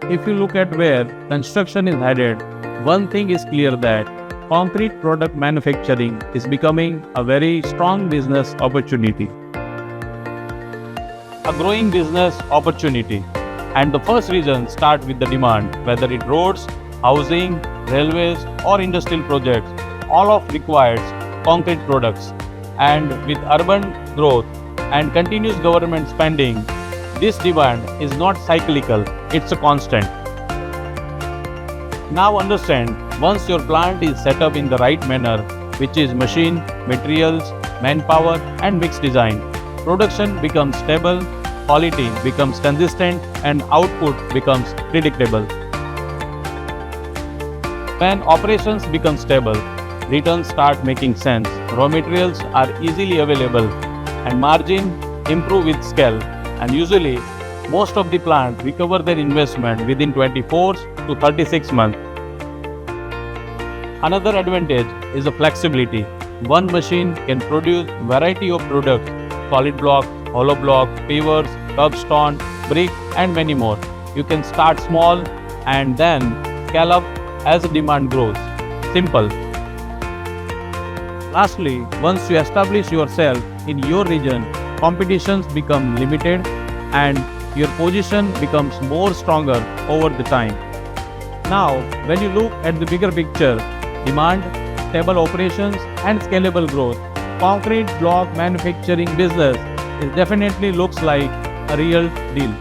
if you look at where construction is headed, one thing is clear that concrete product manufacturing is becoming a very strong business opportunity. A growing business opportunity. And the first reason starts with the demand, whether it roads, housing, railways or industrial projects, all of requires concrete products. And with urban growth and continuous government spending, this demand is not cyclical, it's a constant. Now understand, once your plant is set up in the right manner, which is machine, materials, manpower and mixed design, production becomes stable, quality becomes consistent and output becomes predictable. When operations become stable, returns start making sense, raw materials are easily available and margin improve with scale, and usually most of the plant recover their investment within 24 to 36 months. Another advantage is the flexibility. One machine can produce variety of products, solid block, hollow block, pavers, curbstone, brick and many more. You can start small and then scale up as the demand grows. Simple. Lastly, once you establish yourself in your region, competitions become limited and your position becomes more stronger over the time. Now, when you look at the bigger picture, demand, stable operations and scalable growth, concrete block manufacturing business definitely looks like a real deal.